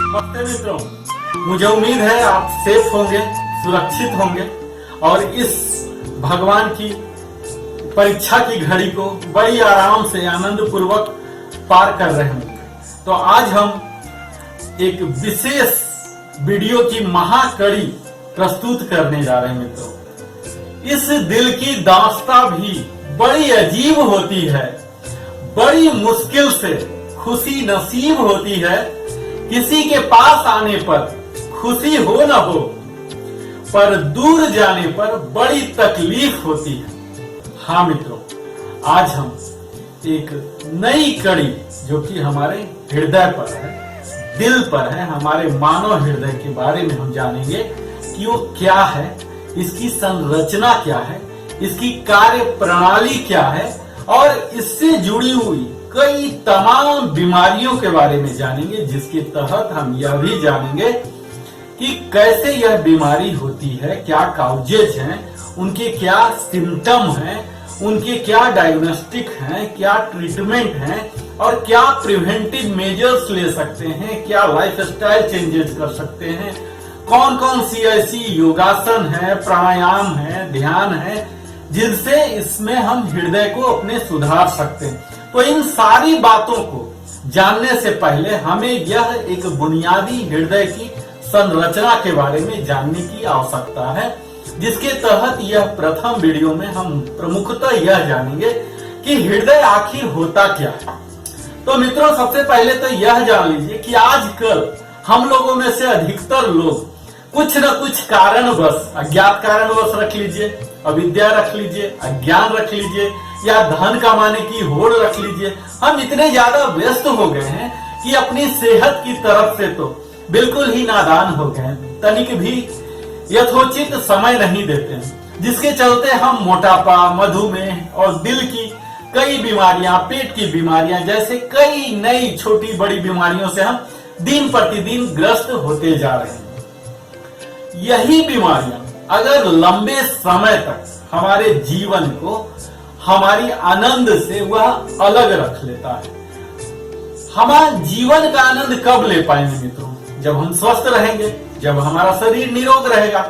नमस्ते मित्रों, मुझे उम्मीद है आप सेफ होंगे, सुरक्षित होंगे और इस भगवान की परीक्षा की घड़ी को बड़ी आराम से आनंद पूर्वक पार कर रहे होंगे। तो आज हम एक विशेष वीडियो की महाकड़ी प्रस्तुत करने जा रहे हैं मित्रों। इस दिल की दास्तां भी बड़ी अजीब होती है, बड़ी मुश्किल से खुशी नसीब होती है। किसी के पास आने पर खुशी हो न हो, पर दूर जाने पर बड़ी तकलीफ होती है। हाँ मित्रों, आज हम एक नई कड़ी जो कि हमारे हृदय पर है, दिल पर है, हमारे मानव हृदय के बारे में हम जानेंगे कि वो क्या है, इसकी संरचना क्या है, इसकी कार्य प्रणाली क्या है और इससे जुड़ी हुई कई तमाम बीमारियों के बारे में जानेंगे, जिसके तहत हम यह भी जानेंगे कि कैसे यह बीमारी होती है, क्या काउजेज हैं, उनके क्या सिम्टम हैं, उनके क्या डायग्नोस्टिक हैं, क्या ट्रीटमेंट हैं और क्या प्रिवेंटिव मेजर्स ले सकते हैं, क्या लाइफस्टाइल चेंजेस कर सकते हैं, कौन कौन सी ऐसी योगासन है, प्राणायाम है, ध्यान है जिनसे इसमें हम हृदय को अपने सुधार सकते हैं। तो इन सारी बातों को जानने से पहले हमें यह एक बुनियादी हृदय की संरचना के बारे में जानने की आवश्यकता है, जिसके तहत यह प्रथम वीडियो में हम प्रमुखतः यह जानेंगे कि हृदय आखिर होता क्या है। तो मित्रों, सबसे पहले तो यह जान लीजिए कि आजकल हम लोगों में से अधिकतर लोग कुछ न कुछ कारणवश, अज्ञात कारणवश रख लीजिए, अविद्या रख लीजिए, अज्ञान रख लीजिए या धन कमाने की होड़ रख लीजिए, हम इतने ज्यादा व्यस्त हो गए हैं कि अपनी सेहत की तरफ से तो बिल्कुल ही नादान हो गए हैं, तनिक भी यथोचित समय नहीं देते हैं, जिसके चलते हम मोटापा, मधुमेह और दिल की कई बीमारियां, पेट की बीमारियां जैसे कई नई छोटी बड़ी बीमारियों से हम दिन प्रतिदिन ग्रस्त होते जा रहे हैं। यही बीमारियां अगर लंबे समय तक हमारे जीवन को, हमारी आनंद से वह अलग रख लेता है। हमारा जीवन का आनंद कब ले पाएंगे मित्रों? जब हम स्वस्थ रहेंगे, जब हमारा शरीर निरोग रहेगा।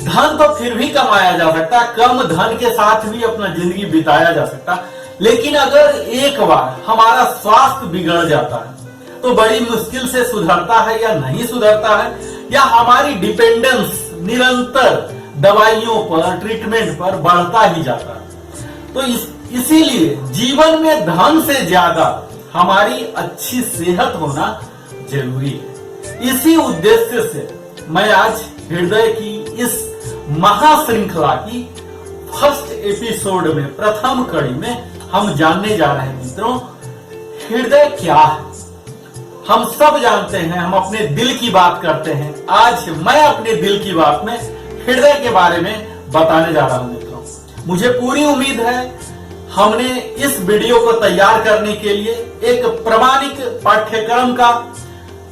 धन तो फिर भी कमाया जा सकता, कम धन के साथ भी अपना जिंदगी बिताया जा सकता, लेकिन अगर एक बार हमारा स्वास्थ्य बिगड़ जाता है तो बड़ी मुश्किल से सुधरता है या नहीं सुधरता है, या हमारी डिपेंडेंस निरंतर दवाइयों पर, ट्रीटमेंट पर बढ़ता ही जाता है। तो इसीलिए जीवन में धन से ज्यादा हमारी अच्छी सेहत होना जरूरी है। इसी उद्देश्य से मैं आज हृदय की इस महाश्रृंखला की फर्स्ट एपिसोड में, प्रथम कड़ी में हम जानने जा रहे हैं मित्रों, हृदय क्या है। हम सब जानते हैं, हम अपने दिल की बात करते हैं। आज मैं अपने दिल की बात में हृदय के बारे में बताने जा रहा हूं मित्रों। मुझे पूरी उम्मीद है हमने इस वीडियो को तैयार करने के लिए एक प्रामाणिक पाठ्यक्रम का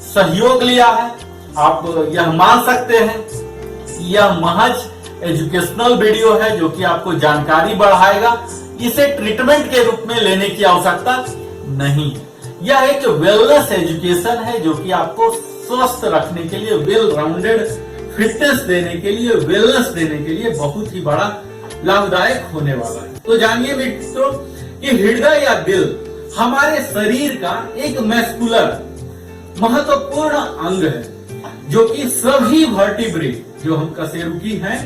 सहयोग लिया है। आप यह मान सकते हैं कि यह महज एजुकेशनल वीडियो है जो कि आपको जानकारी बढ़ाएगा। इसे ट्रीटमेंट के रूप में लेने की आवश्यकता नहीं है। यह एक वेलनेस एजुकेशन है जो कि आपको स्वस्थ रखने के लिए, वेल राउंडेड फिटनेस देने के लिए, वेलनेस देने के लिए बहुत ही बड़ा लाभदायक होने वाला है। तो जानिए मित्रों कि हृदय या दिल हमारे शरीर का एक मस्कुलर महत्वपूर्ण अंग है जो कि सभी वर्टिब्रेट, जो हम कशेरुकी हैं,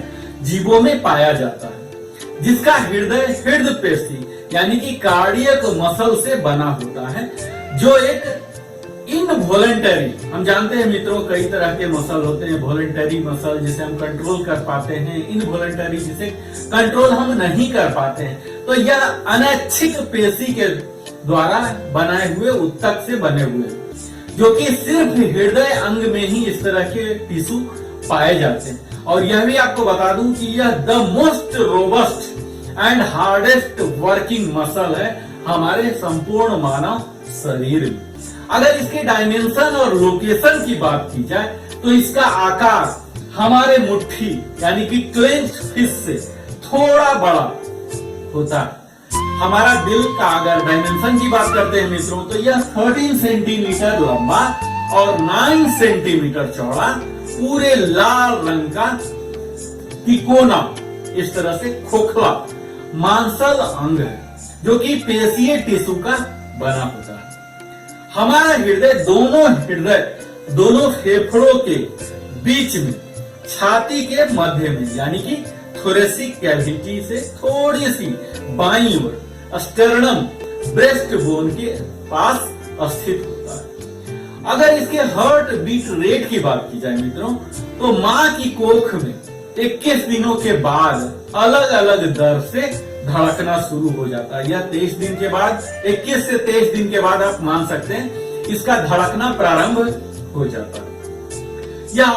जीवों में पाया जाता है, जिसका हृदय हृदय पेशी यानी कि कार्डियक मसल से बना होता है, जो एक इनवॉलेंटरी, हम जानते हैं मित्रों कई तरह के मसल होते हैं, वॉलेंटरी मसल जिसे हम कंट्रोल कर पाते हैं, इनवॉलेंटरी जिसे कंट्रोल हम नहीं कर पाते हैं। तो यह अनैच्छिक पेशी के द्वारा बनाए हुए उत्तक से बने हुए, जो कि सिर्फ हृदय अंग में ही इस तरह के टिश्यू पाए जाते हैं। और यह भी आपको बता दूं कि यह the most robust and hardest working muscle है हमारे संपूर्ण मानव शरीर में। अगर इसके डायमेंशन और लोकेशन की बात की जाए तो इसका आकार हमारे मुट्ठी यानी कि क्लेंच्ड फिस्ट से थोड़ा बड़ा होता है। हमारा दिल का अगर डायमेंशन की बात करते हैं मित्रों, तो यह 13 सेंटीमीटर लंबा और 9 सेंटीमीटर चौड़ा पूरे लाल रंग का तिकोना, इस तरह से खोखला मांसल अंग है जो कि पेशीय टिश्यू का बना होता है। हमारा हृदय दोनों फेफड़ों के बीच में छाती के मध्य में यानी कि थोरेसिक कैविटी से थोड़ी सी बाईं ओर स्टर्नम ब्रेस्ट बोन के पास स्थित होता है। अगर इसके हार्ट बीट रेट की बात की जाए मित्रों, तो मां की कोख में 21 दिनों के बाद अलग अलग दर से धड़कना शुरू हो जाता है। यह 23 दिन के बाद, 21 से 23 दिन के बाद आप मान सकते हैं इसका धड़कना प्रारंभ हो जाता है। यह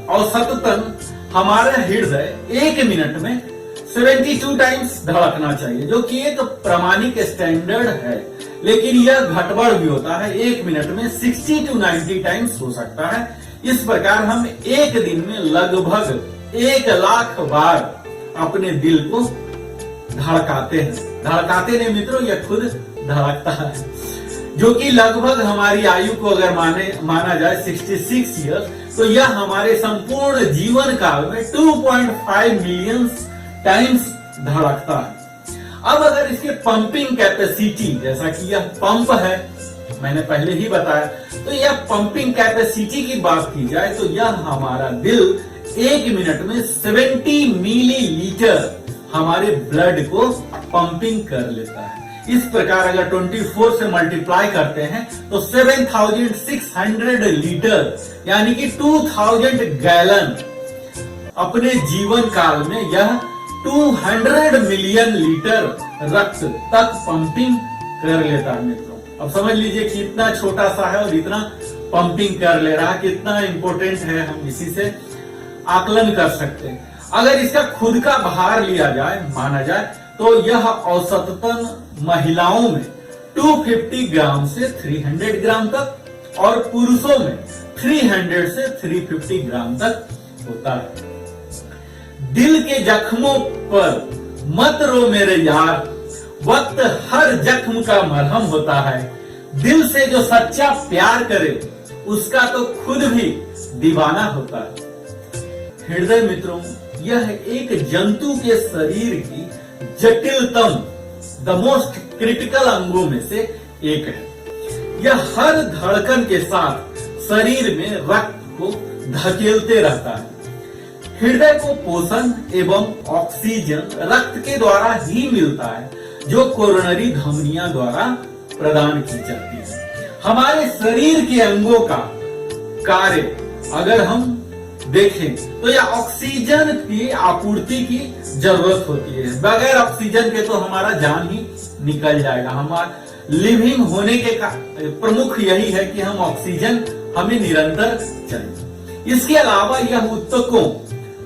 औसतन हमारा हृदय 1 मिनट में 72 टाइम्स धड़कना चाहिए, जो कि एक प्रामाणिक स्टैंडर्ड है, लेकिन यह घटबड़ भी होता है। 1 मिनट में 60 to 90 टाइम्स हो सकता है। इस प्रकार हम एक दिन में लगभग 1 लाख बार अपने दिल को धड़काते नहीं मित्रों, यह खुद धड़कता है, जो कि लगभग हमारी आयु को अगर माना जाए 66 ईयर्स, तो यह हमारे संपूर्ण जीवन काल में 2.5 मिलियन टाइम्स धड़कता है। अब अगर इसके पंपिंग कैपेसिटी, जैसा कि यह पंप है, मैंने पहले ही बताया, तो यह पंपिंग कैपेसिटी की बात की जाए तो यह हमारा दिल 1 मिनट में 70 मिलीलीटर हमारे ब्लड को पंपिंग कर लेता है। इस प्रकार अगर 24 से मल्टीप्लाई करते हैं तो 7600 लीटर यानी कि 2000 गैलन अपने जीवन काल में यह 200 मिलियन लीटर रक्त तक पंपिंग कर लेता है मित्रों। अब समझ लीजिए कि इतना छोटा सा है और इतना पंपिंग कर ले रहा है, कितना इंपॉर्टेंट है, हम इसी से आकलन कर सकते हैं। अगर इसका खुद का भार लिया जाए, माना जाए, तो यह औसतन महिलाओं में 250 ग्राम से 300 ग्राम तक और पुरुषों में 300 से 350 ग्राम तक होता है। दिल के जख्मों पर मत रो मेरे यार, वक्त हर जख्म का मरहम होता है। दिल से जो सच्चा प्यार करे उसका तो खुद भी दीवाना होता है। हृदय मित्रों, यह एक जंतु के शरीर की जटिलतम, द मोस्ट क्रिटिकल अंगों में से एक है। यह हर धड़कन के साथ शरीर में रक्त को धकेलते रहता है। हृदय को पोषण एवं ऑक्सीजन रक्त के द्वारा ही मिलता है, जो कोरोनरी धमनियों द्वारा प्रदान की जाती है। हमारे शरीर के अंगों का कार्य अगर हम देखें तो यह ऑक्सीजन की आपूर्ति की जरूरत होती है। बगैर ऑक्सीजन के तो हमारा जान ही निकल जाएगा। हमारा लिविंग होने के प्रमुख यही है कि हम ऑक्सीजन हमें निरंतर चाहिए। इसके अलावा यह ऊतकों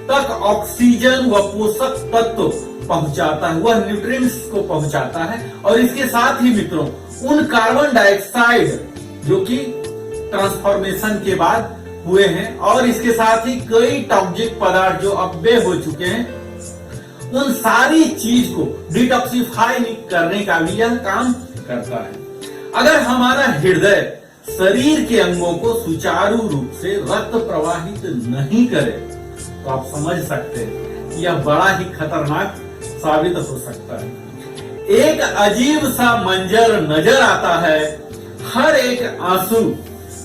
तक ऑक्सीजन व पोषक तत्व पहुंचाता है, वह न्यूट्रिएंट्स को पहुंचाता है। और इसके साथ ही मित्रों, उन कार्बन डाइऑक्साइड जो कि ट्रांसफॉर्मेशन के बाद हुए हैं और इसके साथ ही कई टॉक्सिक पदार्थ जो अपव्यय हो चुके हैं, उन सारी चीज को डिटॉक्सिफाई करने का भी यह काम करता है। अगर हमारा हृदय शरीर के अंगों को सुचारू रूप से रक्त प्रवाहित नहीं करे तो आप समझ सकते हैं कि यह बड़ा ही खतरनाक साबित हो सकता है। एक अजीब सा मंजर नजर आता है, हर एक आंसू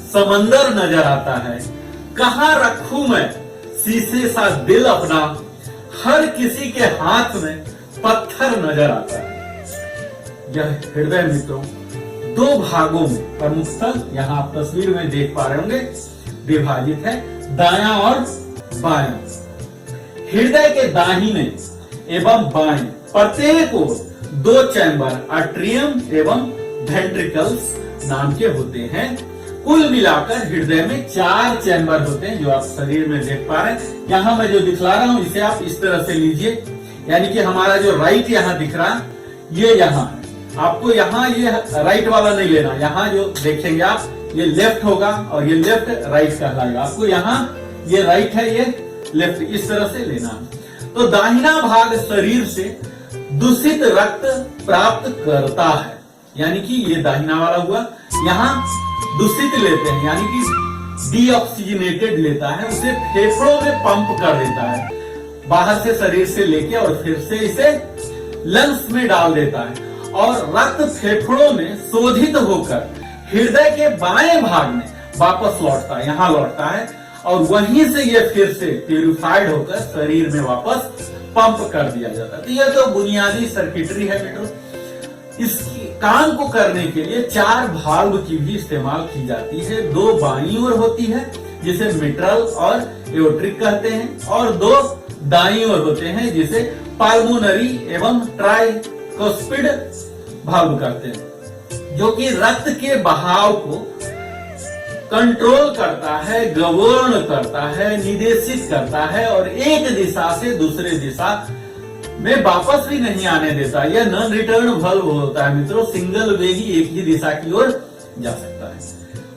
समंदर नजर आता है। कहाँ रखूं मैं शीशे सा दिल अपना, हर किसी के हाथ में पत्थर नजर आता है। यह हृदय मित्रों 2 भागों में प्रमुखतः, यहाँ आप तस्वीर में देख पा रहे होंगे, विभाजित है, दायां और बायां। हृदय के दाहिने एवं बाएं प्रत्येक ओर 2 चैम्बर आर्ट्रियम एवं वेंट्रिकल्स नाम के होते हैं। कुल मिलाकर हृदय में 4 चैम्बर होते हैं, जो आप शरीर में देख पा रहे हैं। यहाँ मैं जो दिखला रहा हूँ इसे आप इस तरह से लीजिए, यानी कि हमारा जो राइट यहाँ दिख रहा है ये यहाँ है। आपको यहाँ ये राइट वाला नहीं लेना, यहाँ जो देखेंगे आप ये लेफ्ट होगा और ये लेफ्ट राइट कहलाएगा। आपको यहाँ ये राइट है, ये लेफ्ट, इस तरह से लेना है। तो दाहिना भाग शरीर से दूषित रक्त प्राप्त करता है, यानी कि ये दाहिना वाला हुआ। यहाँ दूषित लेते हैं यानी कि डीऑक्सीजनेटेड लेता है, उसे फेफड़ों में पंप कर देता है, बाहर से शरीर से लेके और फिर से इसे लंग्स में डाल देता है और रक्त फेफड़ों में शोधित होकर हृदय के बाएं भाग में वापस लौटता है, यहाँ लौटता है और वहीं से ये फिर से प्यूरिफाइड होकर शरीर में वापस पंप कर दिया जाता है। तो यह तो बुनियादी सर्किटरी है मित्रों। इस काम को करने के लिए 4 वाल्व की भी इस्तेमाल की जाती है। 2 बाईं ओर होती है जिसे मिट्रल और एओर्टिक कहते हैं और 2 दाईं ओर होते हैं जिसे पाल्मोनरी एवं ट्राइकोस्पिड वाल्व कहते हैं, जो कि रक्त के बहाव को कंट्रोल करता है, गवर्न करता है, निर्देशित करता है और एक दिशा से दूसरे दिशा में वापस भी नहीं आने देता। यह नॉन रिटर्न वाल्व होता है मित्रों, सिंगल वे ही एक ही दिशा की ओर जा सकता है।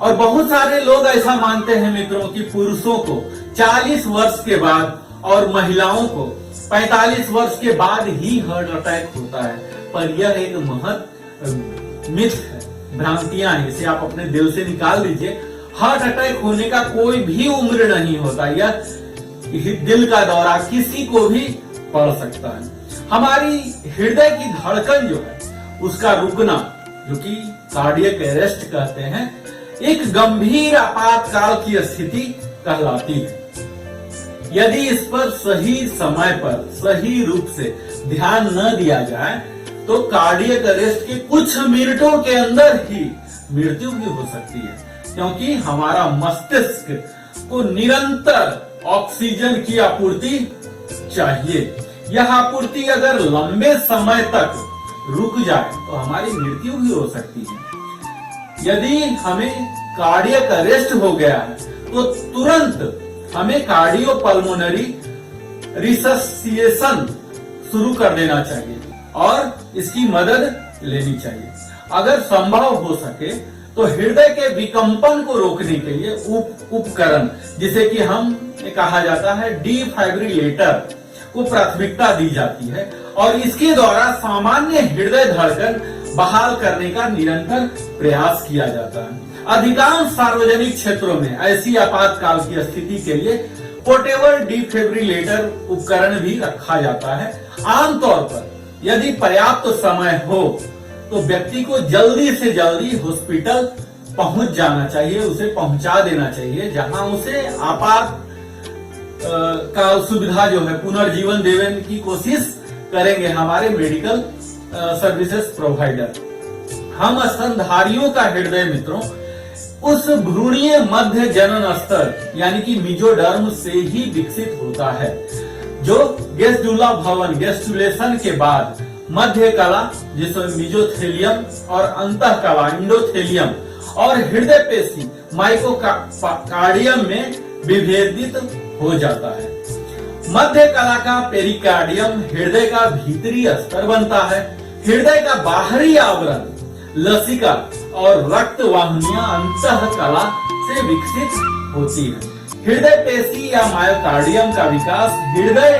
और बहुत सारे लोग ऐसा मानते हैं मित्रों कि पुरुषों को 40 वर्ष के बाद और महिलाओं को 45 वर्ष के बाद ही हार्ट अटैक होता है, पर यह एक महत मिथ है, भ्रांतियां हैं, इसे आप अपने दिल से निकाल दीजिए। हार्ट अटैक होने का कोई भी उम्र नहीं होता, यह दिल का दौरा किसी को भी पड़ सकता है। हमारी हृदय की धड़कन जो है उसका रुकना, जो कि कार्डियक अरेस्ट कहते हैं, एक गंभीर आपातकाल की स्थिति कहलाती है। यदि इस पर सही समय पर सही रूप से ध्यान न दिया जाए तो कार्डियक अरेस्ट के कुछ मिनटों के अंदर ही मृत्यु भी हो सकती है, क्योंकि हमारा मस्तिष्क को निरंतर ऑक्सीजन की आपूर्ति चाहिए। यह आपूर्ति अगर लंबे समय तक रुक जाए तो हमारी मृत्यु भी हो सकती है। यदि हमें कार्डियक अरेस्ट हो गया है तो तुरंत हमें कार्डियोपल्मोनरी रिससिएशन शुरू कर देना चाहिए और इसकी मदद लेनी चाहिए। अगर संभव हो सके तो हृदय के विकंपन को रोकने के लिए उपकरण, जिसे कि हम कहा जाता है डिफाइब्रिलेटर, को प्राथमिकता दी जाती है और इसके द्वारा सामान्य हृदय धड़कन बहाल करने का निरंतर प्रयास किया जाता है। अधिकांश सार्वजनिक क्षेत्रों में ऐसी आपातकाल की स्थिति के लिए पोर्टेबल डिफिब्रिलेटर उपकरण भी रखा जाता है। आमतौर पर यदि पर्याप्त समय हो तो व्यक्ति को जल्दी से जल्दी हॉस्पिटल पहुंच जाना चाहिए, उसे पहुंचा देना चाहिए, जहां उसे आपात काल सुविधा जो है पुनर्जीवन देने की कोशिश करेंगे हमारे मेडिकल सर्विसेज प्रोवाइडर। हम स्तनधारियों का हृदय मित्रों उस भ्रूणीय मध्य जनन स्तर यानी कि मेसोडर्म से ही विकसित होता है, जो गेस्टुला भवन गेस्टुलेशन के बाद मध्य कला जिसमें मेसोथेलियम और अंतः कला इंडोथेलियम और हृदय पेशी माइकोकार्डियम में विभेदित हो जाता है। मध्य कला का पेरिकार्डियम हृदय का भीतरी स्तर बनता है। हृदय का बाहरी आवरण लसिका और रक्त वाहिनियां अंतः कला से विकसित होती है। हृदय पेशी या मायोकार्डियम का विकास हृदय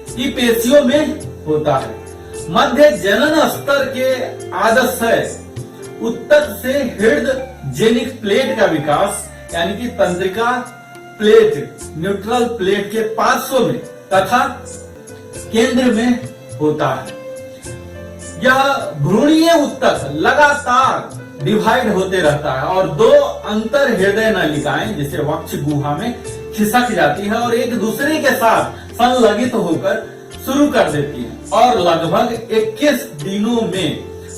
की पेशियों में होता है। मध्य जनन स्तर के आदशय उत्तक से हृदय जेनिक प्लेट का विकास यानी कि तंत्रिका प्लेट न्यूट्रल प्लेट के पार्श्व में तथा केंद्र में होता है। यह भ्रूणीय उत्तक लगातार डिवाइड होते रहता है और 2 अंतर हृदय नलिकाएं जिसे वक्ष गुहा में खिसक जाती है और एक दूसरे के साथ संलगित होकर शुरू कर देती है और लगभग 21 दिनों में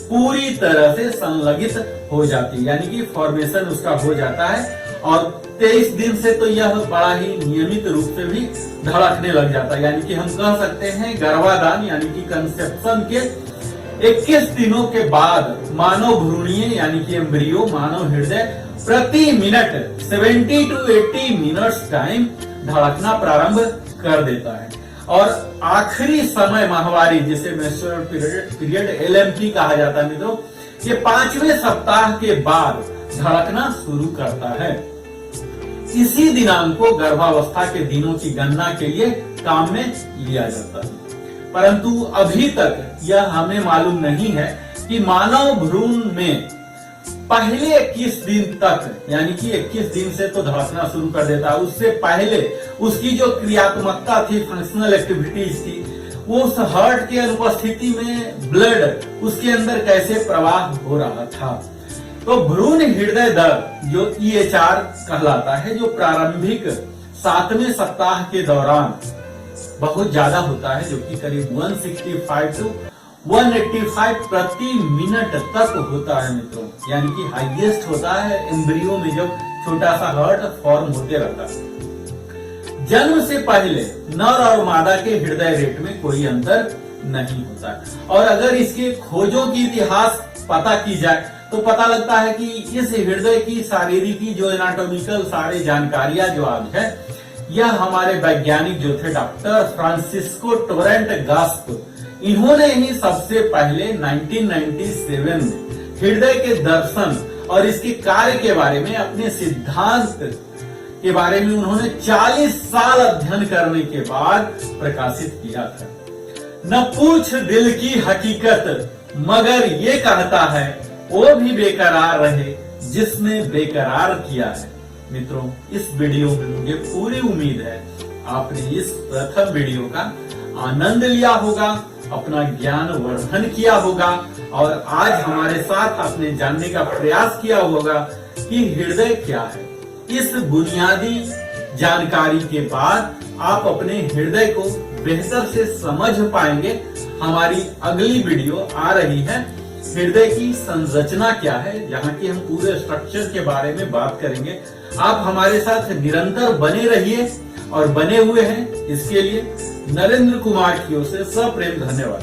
पूरी तरह से संलगित हो जाती है, यानी कि फॉर्मेशन उसका हो जाता है और 23 दिन से तो यह बड़ा ही नियमित रूप से भी धड़कने लग जाता है। यानी कि हम कह सकते हैं गर्भाधान यानी कि कंसेप्शन के 21 दिनों के बाद मानव भ्रूणीय यानी कि एम्ब्रियो मानव हृदय प्रति मिनट 70 to 80 मिनट्स टाइम धड़कना प्रारंभ कर देता है और आखिरी समय माहवारी जिसे मेंस्ट्रुअल पीरियड LMP कहा जाता है मित्रों, ये 5वें सप्ताह के बाद धड़कना शुरू करता है। इसी दिनांक को गर्भावस्था के दिनों की गणना के लिए काम में लिया जाता है। परंतु अभी तक यह हमें मालूम नहीं है कि मानव भ्रूण में पहले 21 दिन तक, यानी कि 21 दिन से तो धड़कना शुरू कर देता है, उससे पहले उसकी जो क्रियात्मकता थी, फंक्शनल एक्टिविटीज थी, वो उस हार्ट की अनुपस्थिति में ब्लड उसके अंदर कैसे प्रवाह हो रहा था। तो भ्रूण हृदय दर जो EHR कहलाता है, जो प्रारंभिक 7वें सप्ताह के दौरान बहुत ज्यादा होता है, जो कि करीब 165 to 185 प्रति मिनट तक होता है मित्रों, यानी कि हाईएस्ट होता है एम्ब्रियो में जब छोटा सा हार्ट फॉर्म होते रहता है। जन्म से पहले नर और मादा के हृदय रेट में कोई अंतर नहीं होता है, और अगर इसके खोजों की इतिहास पता की जाए तो पता लगता है कि इस हृदय की शारीरिकी जो एनाटॉमिकल सारी जानकारियां जो आज है, यह हमारे वैज्ञानिक जो थे डॉक्टर फ्रांसिस्को टोरेंट गास्प, इन्होंने ही सबसे पहले 1997 में हृदय के दर्शन और इसके कार्य के बारे में, अपने सिद्धांत के बारे में उन्होंने 40 साल अध्ययन करने के बाद प्रकाशित किया था। न पूछ दिल की हकीकत मगर ये कहता है वो भी बेकरार रहे जिसने बेकरार किया है। मित्रों, इस वीडियो में मुझे पूरी उम्मीद है आपने इस प्रथम वीडियो का आनंद लिया होगा, अपना ज्ञान वर्धन किया होगा, और आज हमारे साथ आपने जानने का प्रयास किया होगा कि हृदय क्या है। इस बुनियादी जानकारी के बाद आप अपने हृदय को बेहतर से समझ पाएंगे। हमारी अगली वीडियो आ रही है, हृदय की संरचना क्या है, जहाँ की हम पूरे स्ट्रक्चर के बारे में बात करेंगे। आप हमारे साथ निरंतर बने रहिए, और बने हुए हैं इसके लिए नरेंद्र कुमार की ओर से सप्रेम धन्यवाद।